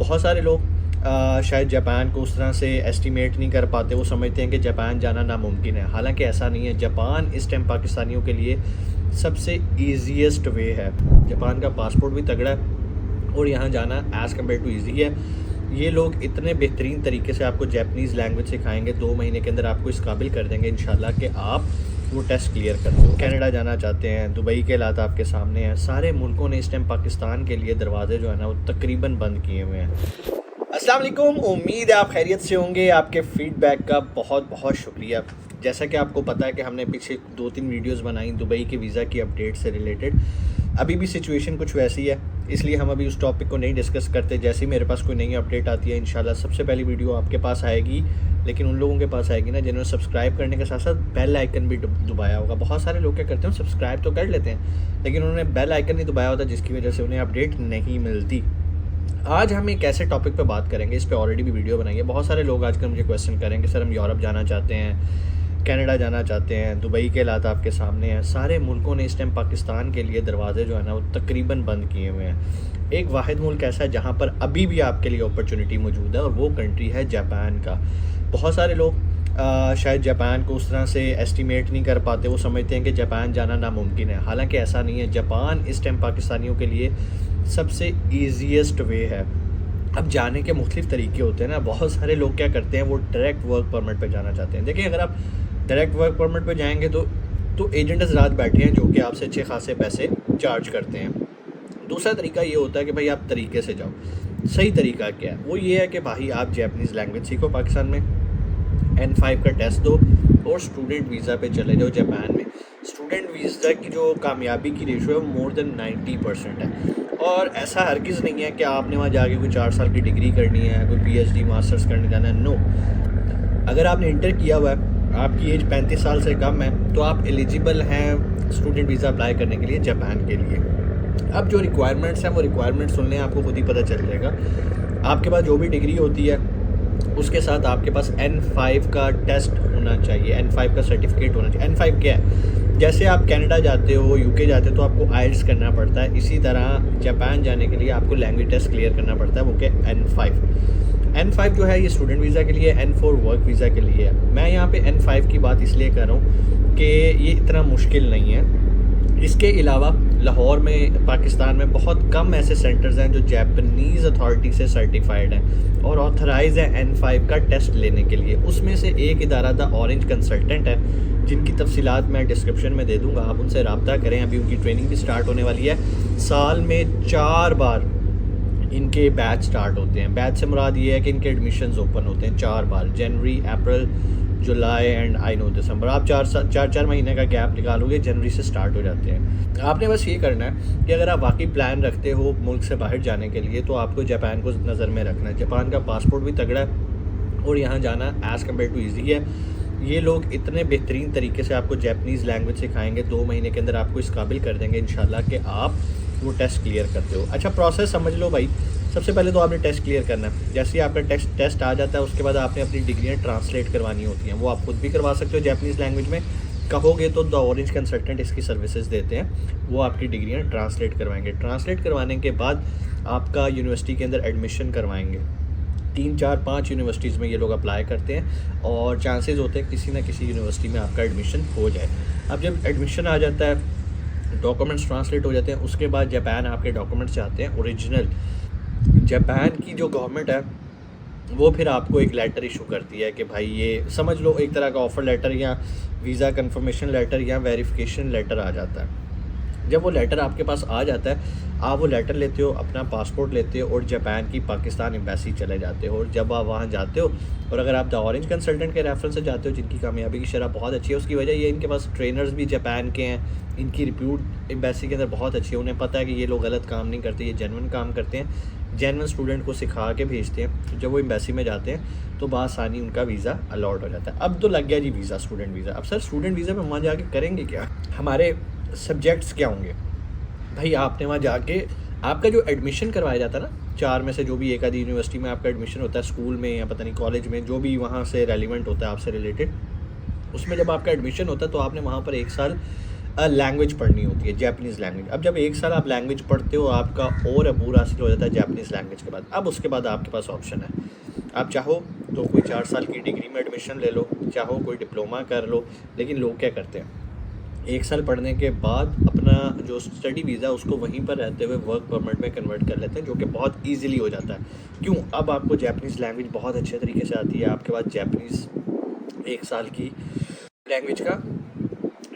बहुत सारे लोग शायद जापान को उस तरह से एस्टिमेट नहीं कर पाते। वो समझते हैं कि जापान जाना नामुमकिन है, हालांकि ऐसा नहीं है। जापान इस टाइम पाकिस्तानियों के लिए सबसे ईजीएस्ट वे है। जापान का पासपोर्ट भी तगड़ा है और यहाँ जाना एज़ कम्पेयर टू ईजी है। ये लोग इतने बेहतरीन तरीके से आपको जैपनीज़ लैंग्वेज सिखाएंगे, 2 महीने के अंदर आपको इस काबिल कर देंगे इंशाल्लाह कि आप वो टेस्ट क्लियर करते हो। कनाडा जाना चाहते हैं, दुबई के हालात आपके सामने हैं। सारे मुल्कों ने इस टाइम पाकिस्तान के लिए दरवाजे जो है ना वो तकरीबन बंद किए हुए हैं। अस्सलाम वालेकुम, उम्मीद है आप खैरियत से होंगे। आपके फ़ीडबैक का बहुत बहुत शुक्रिया। जैसा कि आपको पता है कि हमने पीछे 2-3 वीडियोस बनाई दुबई के वीज़ा की अपडेट से रिलेटेड। अभी भी सिचुएशन कुछ वैसी है, इसलिए हम अभी उस टॉपिक को नहीं डिस्कस करते। जैसे ही मेरे पास कोई नई अपडेट आती है इंशाल्लाह सबसे पहली वीडियो आपके पास आएगी, लेकिन उन लोगों के पास आएगी ना जिन्होंने सब्सक्राइब करने के साथ साथ बेल आइकन भी दबाया होगा। बहुत सारे लोग क्या करते हैं, सब्सक्राइब तो कर लेते हैं लेकिन उन्होंने बेल आइकन नहीं दबाया होता, जिसकी वजह से उन्हें अपडेट नहीं मिलती। आज हम एक ऐसे टॉपिक पे बात करेंगे, इस पे ऑलरेडी भी वीडियो बनाई है। बहुत सारे लोग आजकल मुझे क्वेश्चन करेंगे, सर हम यूरोप जाना चाहते हैं, कनाडा जाना चाहते हैं, दुबई के हालात आपके सामने हैं। सारे मुल्कों ने इस टाइम पाकिस्तान के लिए दरवाजे जो है ना वो तकरीबन बंद किए हुए हैं। एक वाहिद मुल्क ऐसा है जहाँ पर अभी भी आपके लिए अपॉर्चुनिटी मौजूद है और वो कंट्री है जापान का। बहुत सारे लोग शायद जापान को उस तरह से एस्टिमेट नहीं कर पाते। वो समझते हैं कि जापान जाना नामुमकिन है, हालांकि ऐसा नहीं है। जापान इस टाइम पाकिस्तानियों के लिए सबसे ईजीएस्ट वे है। अब जाने के मुख्तलिफ तरीके होते हैं ना। बहुत सारे लोग क्या करते हैं, वो डायरेक्ट वर्क परमिट पे जाना चाहते हैं। देखिए, अगर आप डायरेक्ट वर्क परमिट पे जाएंगे तो एजेंट हज़रात बैठे हैं जो कि आपसे अच्छे खासे पैसे चार्ज करते हैं। दूसरा तरीका ये होता है कि भाई आप तरीके से जाओ। सही तरीका क्या है, वो ये है कि भाई आप जैपनीज़ लैंग्वेज सीखो, पाकिस्तान में N5 का टेस्ट दो और स्टूडेंट वीज़ा पे चले जाओ जापान में। स्टूडेंट वीज़ा की जो कामयाबी की रेशो है वो मोर देन 90% है। और ऐसा हरगिज़ नहीं है कि आपने वहाँ जाके कोई 4 साल की डिग्री करनी है, कोई PhD मास्टर्स करने जाना है। नो, अगर आपने इंटर किया हुआ है, आपकी एज 35 साल से कम है, तो आप एलिजिबल हैं स्टूडेंट वीज़ा अप्लाई करने के लिए जापान के लिए। अब जो रिक्वायरमेंट्स हैं वो रिक्वायरमेंट्स सुन लें, आपको खुद ही पता चल जाएगा। आपके पास जो भी डिग्री होती है उसके साथ आपके पास N5 का टेस्ट होना चाहिए, N5 का सर्टिफिकेट होना चाहिए। N5 क्या है, जैसे आप कनाडा जाते हो, UK जाते हो तो आपको IELTS करना पड़ता है, इसी तरह जापान जाने के लिए आपको लैंग्वेज टेस्ट क्लियर करना पड़ता है, वो क्या N5 जो है ये स्टूडेंट वीज़ा के लिए, N4 वर्क वीज़ा के लिए है। मैं यहाँ पे N5 की बात इसलिए कर रहा हूँ कि ये इतना मुश्किल नहीं है। इसके अलावा लाहौर में, पाकिस्तान में बहुत कम ऐसे सेंटर्स हैं जो जापानीज़ अथॉरिटी से सर्टिफाइड हैं और ऑथराइज है N5 का टेस्ट लेने के लिए। उसमें से एक इदारा द ऑरेंज कंसल्टेंट है, जिनकी तफसीलात मैं डिस्क्रिप्शन में दे दूँगा, आप उनसे रब्ता करें। अभी उनकी ट्रेनिंग भी स्टार्ट होने वाली है। साल में 4 बार इनके बैच स्टार्ट होते हैं। बैच से मुराद ये है कि इनके एडमिशन्स ओपन होते हैं 4 बार, जनवरी, अप्रैल, जुलाई एंड आई नो दिसंबर। आप 4 महीने का गैप निकालोगे, जनवरी से स्टार्ट हो जाते हैं। आपने बस ये करना है कि अगर आप वाकई प्लान रखते हो मुल्क से बाहर जाने के लिए, तो आपको जापान को नज़र में रखना है। जापान का पासपोर्ट भी तगड़ा है और यहाँ जाना एज़ कम्पेयर टू ईजी है। ये लोग इतने बेहतरीन तरीके से आपको जैपनीज़ लैंग्वेज सिखाएंगे, 2 महीने के अंदर आपको इस काबिल कर देंगे इंशाल्लाह कि आप वो टेस्ट क्लियर करते हो। अच्छा, प्रोसेस समझ लो भाई। सबसे पहले तो आपने टेस्ट क्लियर करना है। जैसे ही आपका टेस्ट आ जाता है, उसके बाद आपने अपनी डिग्रियाँ ट्रांसलेट करवानी होती हैं। वो आप खुद भी करवा सकते हो जैपनीज़ लैंग्वेज में। कहोगे तो द ऑरेंज कंसल्टेंट इसकी सर्विसेज देते हैं, वो आपकी डिग्रियाँ ट्रांसलेट करवाएंगे। ट्रांसलेट करवाने के बाद आपका यूनिवर्सिटी के अंदर एडमिशन करवाएंगे। 3, 4, 5 यूनिवर्सिटीज़ में ये लोग अप्लाई करते हैं और चांसेस होते हैं किसी ना किसी यूनिवर्सिटी में आपका एडमिशन हो जाए। अब जब एडमिशन आ जाता है, डॉक्यूमेंट्स ट्रांसलेट हो जाते हैं, उसके बाद जापान आपके डॉक्यूमेंट्स चाहते हैं ओरिजिनल। जापान की जो गवर्नमेंट है वो फिर आपको एक लेटर इशू करती है कि भाई ये समझ लो एक तरह का ऑफ़र लेटर या वीज़ा कंफर्मेशन लेटर या वेरिफिकेशन लेटर आ जाता है। जब वो लेटर आपके पास आ जाता है, आप वो लेटर लेते हो, अपना पासपोर्ट लेते हो और जापान की पाकिस्तान एम्बेसी चले जाते हो। और जब आप वहाँ जाते हो, और अगर आप द ऑरेंज कंसल्टेंट के रेफरेंस से जाते हो, जिनकी कामयाबी की शरह बहुत अच्छी है, उसकी वजह ये इनके पास ट्रेनर्स भी जापान के हैं, इनकी रिप्यूट एम्बेसी के अंदर बहुत अच्छी है। उन्हें पता है कि ये लोग गलत काम नहीं करते, ये जेन्युइन काम करते हैं, जेन्युइन स्टूडेंट को सिखा के भेजते हैं। जब वो एम्बेसी में जाते हैं तो बआसानी उनका वीज़ा अलॉट हो जाता है। अब तो लग गया जी वीज़ा, स्टूडेंट वीज़ा। अब सर स्टूडेंट वीज़ा में वहाँ जाके करेंगे क्या, हमारे सब्जेक्ट्स क्या होंगे? भाई आपने वहाँ जाके आपका जो एडमिशन करवाया जाता है ना, 4 में से जो भी एक आधी यूनिवर्सिटी में आपका एडमिशन होता है, स्कूल में या पता नहीं कॉलेज में, जो भी वहाँ से रेलिवेंट होता है आपसे रिलेटेड, उसमें जब आपका एडमिशन होता है तो आपने वहाँ पर 1 साल लैंग्वेज पढ़नी होती है, जापानीज़ लैंग्वेज। अब जब 1 साल आप लैंग्वेज पढ़ते हो, आपका और अबूर हासिल हो जाता है जापानीज़ लैंग्वेज के बाद। अब उसके बाद आपके पास ऑप्शन है, आप चाहो तो कोई 4 साल की डिग्री में एडमिशन ले लो, चाहो कोई डिप्लोमा कर लो। लेकिन लोग क्या करते हैं, 1 साल पढ़ने के बाद अपना जो स्टडी वीज़ा उसको वहीं पर रहते हुए वर्क परमिट में कन्वर्ट कर लेते हैं, जो कि बहुत ईज़िली हो जाता है। क्यों? अब आपको जापानीज़ लैंग्वेज बहुत अच्छे तरीके से आती है, आपके पास जापानीज़ 1 साल की लैंग्वेज का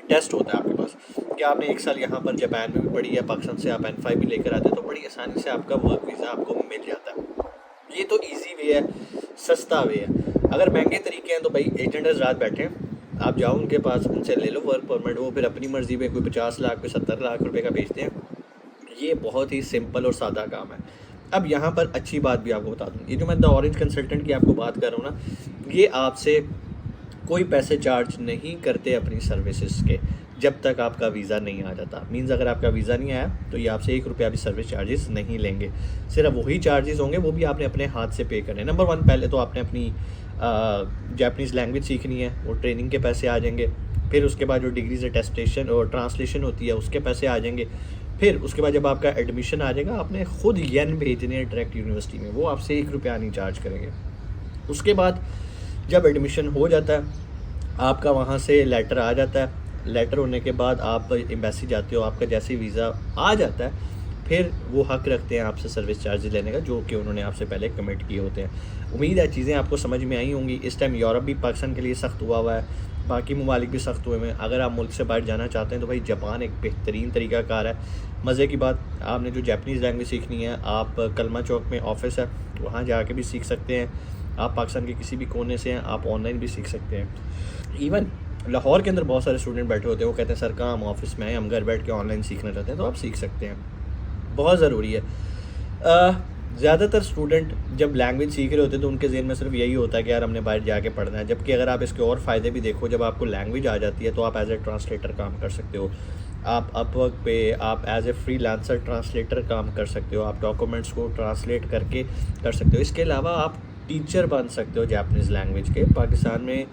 टेस्ट होता है आपके पास, कि आपने 1 साल यहाँ पर जापान में भी पढ़ी है, पाकिस्तान से आप N5 भी लेकर आते हैं, तो बड़ी आसानी से आपका वर्क वीज़ा आपको मिल जाता है। ये तो ईज़ी वे है, सस्ता वे है। अगर महंगे तरीके हैं तो भाई एजेंट हज़रात बैठे हैं, आप जाओ उनके पास, उनसे ले लो वर्क परमिट, वो फिर अपनी मर्ज़ी पे कोई 50 लाख, कोई 70 लाख रुपए का बेचते हैं। ये बहुत ही सिंपल और सादा काम है। अब यहाँ पर अच्छी बात भी आपको बता दूँ, ये जो मैं द ऑरेंज कंसल्टेंट की आपको बात कर रहा हूँ ना, ये आपसे कोई पैसे चार्ज नहीं करते अपनी सर्विसेज के, जब तक आपका वीज़ा नहीं आ जाता। मीन्स अगर आपका वीज़ा नहीं आया तो ये आपसे 1 रुपया भी सर्विस चार्जेस नहीं लेंगे। सिर्फ वही चार्जेस होंगे, वो भी आपने अपने हाथ से पे करने। नंबर 1, पहले तो आपने अपनी जापानीज़ लैंग्वेज सीखनी है, वो ट्रेनिंग के पैसे आ जाएंगे। फिर उसके बाद जो डिग्रीज अटेस्टेशन और ट्रांसलेशन होती है उसके पैसे आ जाएंगे। फिर उसके बाद जब आपका एडमिशन आ जाएगा, आपने खुद येन भेजने हैं डायरेक्ट यूनिवर्सिटी में, वो आपसे 1 रुपया नहीं चार्ज करेंगे। उसके बाद जब एडमिशन हो जाता है, आपका वहाँ से लेटर आ जाता है। लेटर होने के बाद आप एम्बेसी जाते हो, आपका जैसे वीज़ा आ जाता है, फिर वो हक़ रखते हैं आपसे सर्विस चार्जेस लेने का, जो कि उन्होंने आपसे पहले कमिट किए होते हैं। उम्मीद है चीज़ें आपको समझ में आई होंगी। इस टाइम यूरोप भी पाकिस्तान के लिए सख्त हुआ है, बाकी ममालिक भी सख्त हुए हैं। अगर आप मुल्क से बाहर जाना चाहते हैं तो भाई जापान एक बेहतरीन तरीक़ाकार है। मज़े की बात, आपने जो जापानीज़ लैंग्वेज सीखनी है, आप कलमा चौक में ऑफिस है, वहाँ जाके भी सीख सकते हैं। आप पाकिस्तान के किसी भी कोने से हैं, आप ऑनलाइन भी सीख सकते हैं। इवन लाहौर के अंदर बहुत सारे स्टूडेंट बैठे होते हैं, वो कहते हैं सर कहाँ हम ऑफिस में हैं, हम घर बैठ के ऑनलाइन सीखना चाहते हैं, तो आप सीख सकते हैं। बहुत ज़रूरी है। ज़्यादातर स्टूडेंट जब लैंग्वेज सीख रहे होते हैं तो उनके ज़हन में सिर्फ यही होता है कि यार हमने बाहर जाके पढ़ना है। जबकि अगर आप इसके और फ़ायदे भी देखो, जब आपको लैंग्वेज आ जाती है तो आप एज ए ट्रांसलेटर काम कर सकते हो। आप अपवर्क पे आप एज ए फ्रीलांसर ट्रांसलेटर काम कर सकते हो, आप डॉक्यूमेंट्स को ट्रांसलेट करके कर सकते हो। इसके अलावा आप टीचर बन सकते हो जापानीज़ लैंग्वेज के। पाकिस्तान में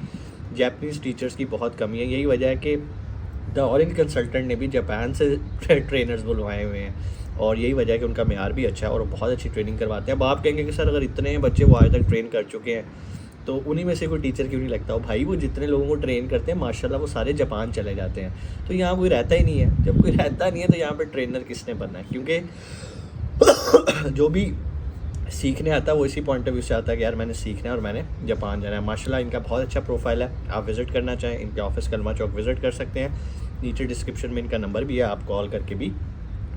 जापानीज़ टीचर्स की बहुत कमी है, यही वजह है कि द ऑरेंज कंसल्टेंट ने भी जापान से ट्रेनर्स बुलवाए हुए हैं, और यही वजह है कि उनका मेयार भी अच्छा है और बहुत अच्छी ट्रेनिंग करवाते हैं। अब आप कहेंगे कि सर अगर इतने बच्चे वो आज तक ट्रेन कर चुके हैं तो उन्हीं में से कोई टीचर क्यों नहीं लगता हो? भाई वो जितने लोगों को ट्रेन करते हैं माशाल्लाह वो सारे जापान चले जाते हैं, तो यहाँ कोई रहता ही नहीं है। जब कोई रहता नहीं है तो यहाँ पे ट्रेनर किसने बनना है? क्योंकि जो भी सीखने आता है वो इसी पॉइंट ऑफ व्यू से आता है कि यार मैंने सीखना है और मैंने जापान जाना है। माशाल्लाह इनका बहुत अच्छा प्रोफाइल है, आप विज़िट करना चाहें इनके ऑफिस कलमा चौक विज़िट कर सकते हैं। नीचे डिस्क्रिप्शन में इनका नंबर भी है, आप कॉल करके भी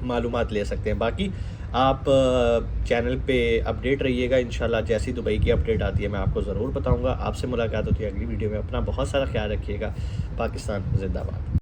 मालूमात ले सकते हैं। बाकी आप चैनल पे अपडेट रहिएगा, इंशाल्लाह जैसी दुबई की अपडेट आती है मैं आपको ज़रूर बताऊंगा। आपसे मुलाकात होती है अगली वीडियो में। अपना बहुत सारा ख्याल रखिएगा। पाकिस्तान जिंदाबाद।